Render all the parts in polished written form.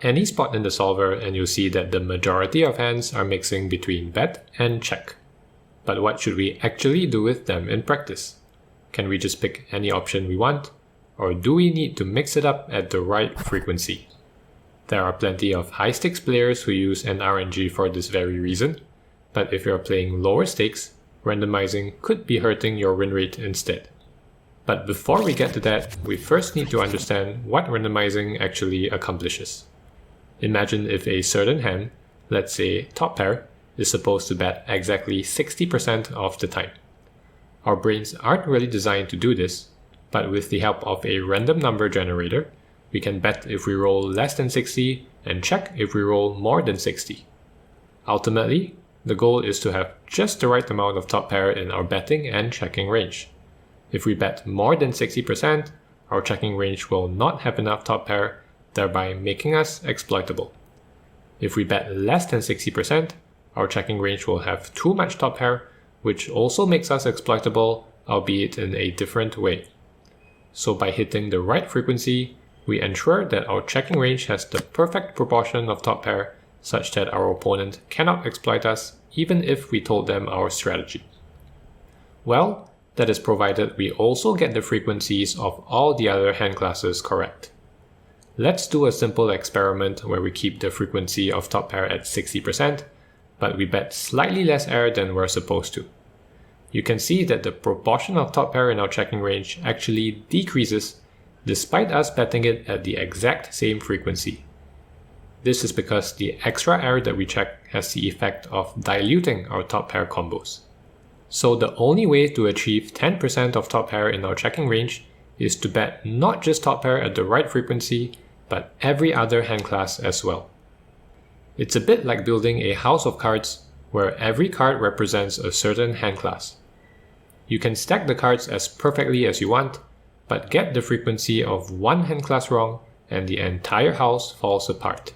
any spot in the solver and you'll see that the majority of hands are mixing between bet and check. But what should we actually do with them in practice? Can we just pick any option we want? Or do we need to mix it up at the right frequency? There are plenty of high-stakes players who use an RNG for this very reason, but if you're playing lower stakes, randomizing could be hurting your win rate instead. But before we get to that, we first need to understand what randomizing actually accomplishes. Imagine if a certain hand, let's say top pair, is supposed to bet exactly 60% of the time. Our brains aren't really designed to do this, but with the help of a random number generator, we can bet if we roll less than 60 and check if we roll more than 60. Ultimately, the goal is to have just the right amount of top pair in our betting and checking range. If we bet more than 60%, our checking range will not have enough top pair, thereby making us exploitable. If we bet less than 60%, our checking range will have too much top pair, which also makes us exploitable, albeit in a different way. So by hitting the right frequency, we ensure that our checking range has the perfect proportion of top pair such that our opponent cannot exploit us even if we told them our strategy. Well, that is provided we also get the frequencies of all the other hand classes correct. Let's do a simple experiment where we keep the frequency of top pair at 60%, but we bet slightly less air than we're supposed to. You can see that the proportion of top pair in our checking range actually decreases despite us betting it at the exact same frequency. This is because the extra air that we check has the effect of diluting our top pair combos. So the only way to achieve 10% of top pair in our checking range is to bet not just top pair at the right frequency, but every other hand class as well. It's a bit like building a house of cards where every card represents a certain hand class. You can stack the cards as perfectly as you want, but get the frequency of one hand class wrong and the entire house falls apart.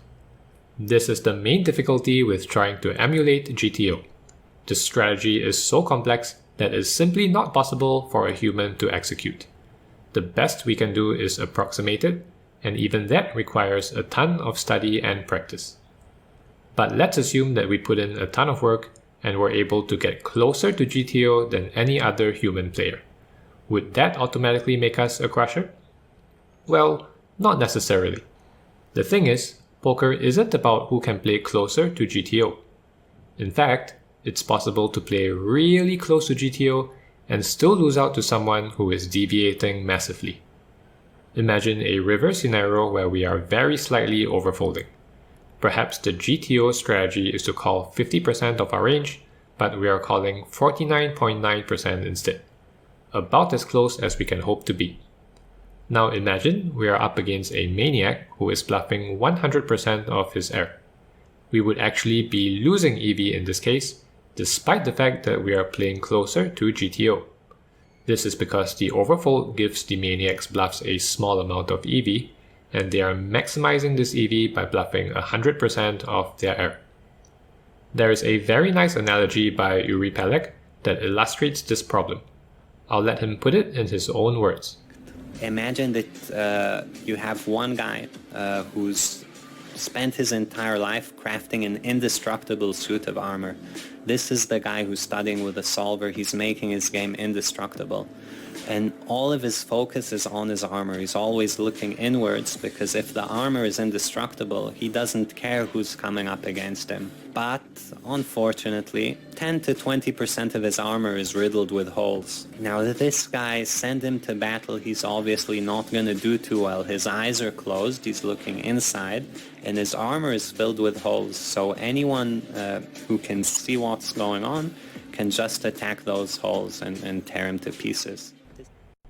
This is the main difficulty with trying to emulate GTO. The strategy is so complex that it's simply not possible for a human to execute. The best we can do is approximate it, and even that requires a ton of study and practice. But let's assume that we put in a ton of work and we're able to get closer to GTO than any other human player. Would that automatically make us a crusher? Well, not necessarily. The thing is, poker isn't about who can play closer to GTO. In fact, it's possible to play really close to GTO and still lose out to someone who is deviating massively. Imagine a river scenario where we are very slightly overfolding. Perhaps the GTO strategy is to call 50% of our range, but we are calling 49.9% instead. About as close as we can hope to be. Now imagine we are up against a maniac who is bluffing 100% of his air. We would actually be losing EV in this case, despite the fact that we are playing closer to GTO. This is because the overfold gives the maniac's bluffs a small amount of EV, and they are maximizing this EV by bluffing 100% of their air. There is a very nice analogy by Uri Pelek that illustrates this problem. I'll let him put it in his own words. Imagine that you have one guy who's spent his entire life crafting an indestructible suit of armor. This is the guy who's studying with a solver. He's making his game indestructible. And all of his focus is on his armor. He's always looking inwards because if the armor is indestructible, he doesn't care who's coming up against him. But unfortunately, 10 to 20% of his armor is riddled with holes. Now this guy, send him to battle, he's obviously not going to do too well. His eyes are closed, he's looking inside, and his armor is filled with holes. So anyone who can see what's going on can just attack those holes and tear him to pieces.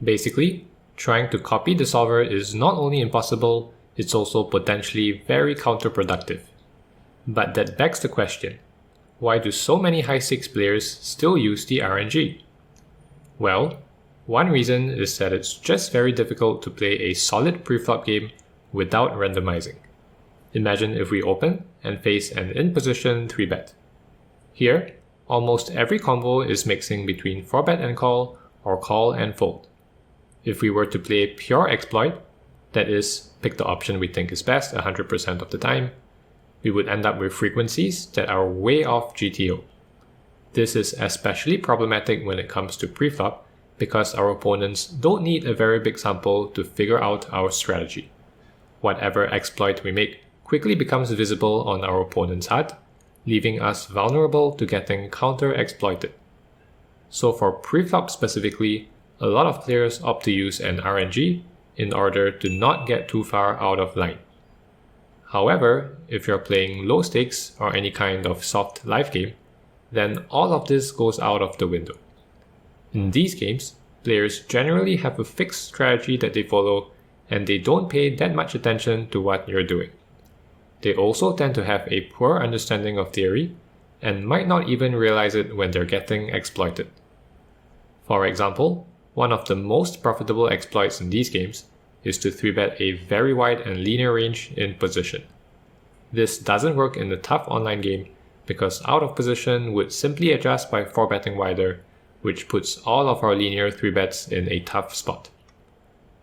Basically, trying to copy the solver is not only impossible, it's also potentially very counterproductive. But that begs the question, why do so many high-stakes players still use the RNG? Well, one reason is that it's just very difficult to play a solid preflop game without randomizing. Imagine if we open and face an in-position 3-bet. Here, almost every combo is mixing between 4-bet and call or call and fold. If we were to play pure exploit, that is, pick the option we think is best 100% of the time, we would end up with frequencies that are way off GTO. This is especially problematic when it comes to preflop because our opponents don't need a very big sample to figure out our strategy. Whatever exploit we make quickly becomes visible on our opponent's HUD, leaving us vulnerable to getting counter-exploited. So for preflop specifically, a lot of players opt to use an RNG in order to not get too far out of line. However, if you're playing low stakes or any kind of soft life game, then all of this goes out of the window. In these games, players generally have a fixed strategy that they follow and they don't pay that much attention to what you're doing. They also tend to have a poor understanding of theory and might not even realize it when they're getting exploited. For example, one of the most profitable exploits in these games is to 3-bet a very wide and linear range in position. This doesn't work in the tough online game because out of position would simply adjust by 4-betting wider, which puts all of our linear 3-bets in a tough spot.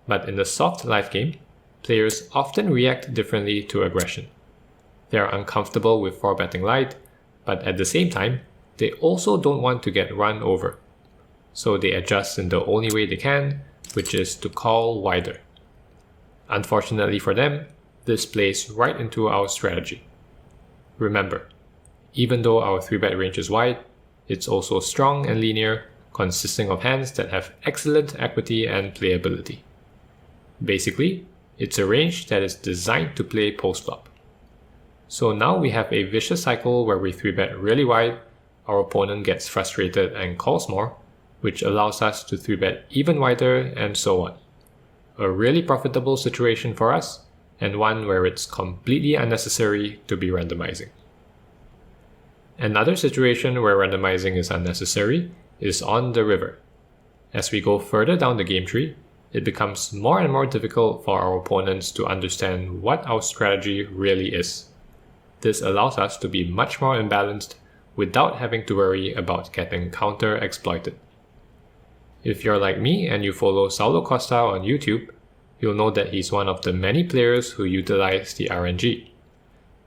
But in the soft life game, players often react differently to aggression. They are uncomfortable with 4-betting light, but at the same time, they also don't want to get run over. So they adjust in the only way they can, which is to call wider. Unfortunately for them, this plays right into our strategy. Remember, even though our 3-bet range is wide, it's also strong and linear, consisting of hands that have excellent equity and playability. Basically, it's a range that is designed to play post-flop. So now we have a vicious cycle where we 3-bet really wide, our opponent gets frustrated and calls more, which allows us to 3-bet even wider and so on. A really profitable situation for us, and one where it's completely unnecessary to be randomizing. Another situation where randomizing is unnecessary is on the river. As we go further down the game tree, it becomes more and more difficult for our opponents to understand what our strategy really is. This allows us to be much more imbalanced without having to worry about getting counter-exploited. If you're like me and you follow Saulo Costa on YouTube, you'll know that he's one of the many players who utilize the RNG.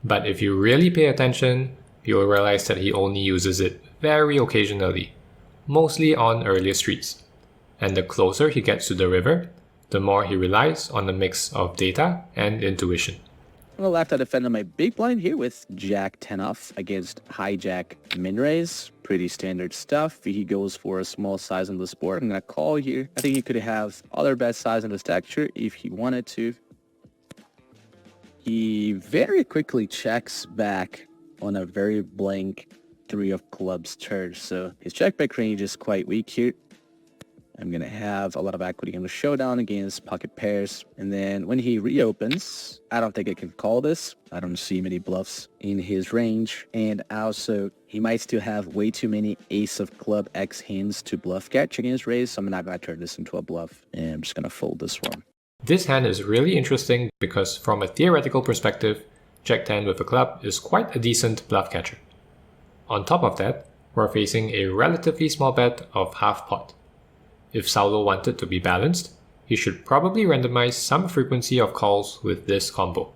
But if you really pay attention, you'll realize that he only uses it very occasionally, mostly on earlier streets. And the closer he gets to the river, the more he relies on a mix of data and intuition. On the left, I defended my big blind here with Jack 10 off against hijack min raise. Pretty standard stuff. He goes for a small size on this board. I'm going to call here. I think he could have other bet size in the stack here if he wanted to. He very quickly checks back on a very blank 3 of clubs turn. So his check back range is quite weak here. I'm going to have a lot of equity in the showdown against pocket pairs. And then when he reopens, I don't think I can call this. I don't see many bluffs in his range. And also, he might still have way too many ace of club X hands to bluff catch against raise. So I'm not going to turn this into a bluff. And I'm just going to fold this one. This hand is really interesting because from a theoretical perspective, Jack 10 with a club is quite a decent bluff catcher. On top of that, we're facing a relatively small bet of half pot. If Saulo wanted to be balanced, he should probably randomize some frequency of calls with this combo.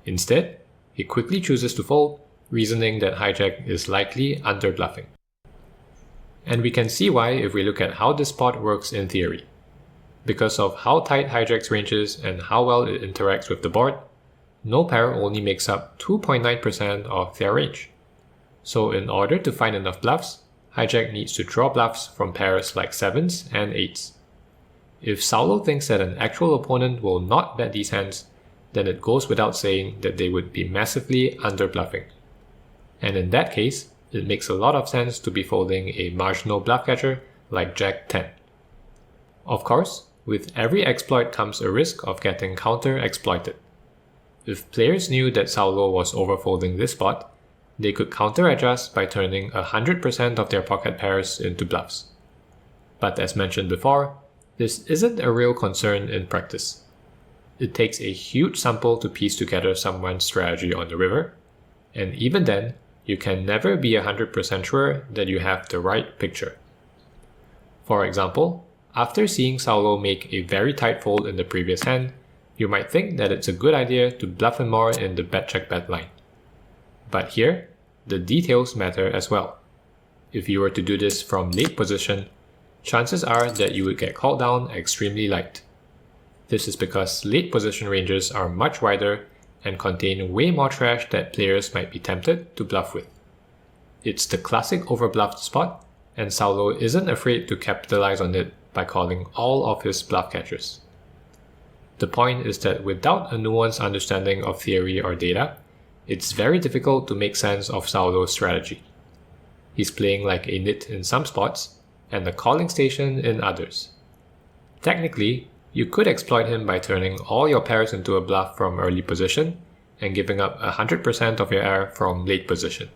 Instead, he quickly chooses to fold, reasoning that hijack is likely under bluffing. And we can see why if we look at how this spot works in theory. Because of how tight hijack's range is and how well it interacts with the board, no pair only makes up 2.9% of their range. So in order to find enough bluffs, hijack needs to draw bluffs from pairs like 7s and 8s. If Saulo thinks that an actual opponent will not bet these hands, then it goes without saying that they would be massively under bluffing. And in that case, it makes a lot of sense to be folding a marginal bluff catcher like Jack 10. Of course, with every exploit comes a risk of getting counter-exploited. If players knew that Saulo was overfolding this spot, they could counter-adjust by turning 100% of their pocket pairs into bluffs. But as mentioned before, this isn't a real concern in practice. It takes a huge sample to piece together someone's strategy on the river, and even then, you can never be 100% sure that you have the right picture. For example, after seeing Saulo make a very tight fold in the previous hand, You might think that it's a good idea to bluff him more in the bet-check-bet line. But here, the details matter as well. If you were to do this from late position, chances are that you would get called down extremely light. This is because late position ranges are much wider and contain way more trash that players might be tempted to bluff with. It's the classic overbluffed spot, and Saulo isn't afraid to capitalize on it by calling all of his bluff catchers. The point is that without a nuanced understanding of theory or data, it's very difficult to make sense of Saulo's strategy. He's playing like a nit in some spots, and a calling station in others. Technically, you could exploit him by turning all your pairs into a bluff from early position and giving up 100% of your air from late position.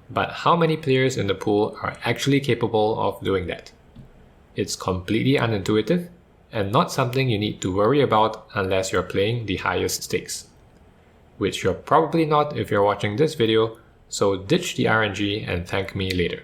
But how many players in the pool are actually capable of doing that? It's completely unintuitive and not something you need to worry about unless you're playing the highest stakes. Which you're probably not if you're watching this video, so ditch the RNG and thank me later.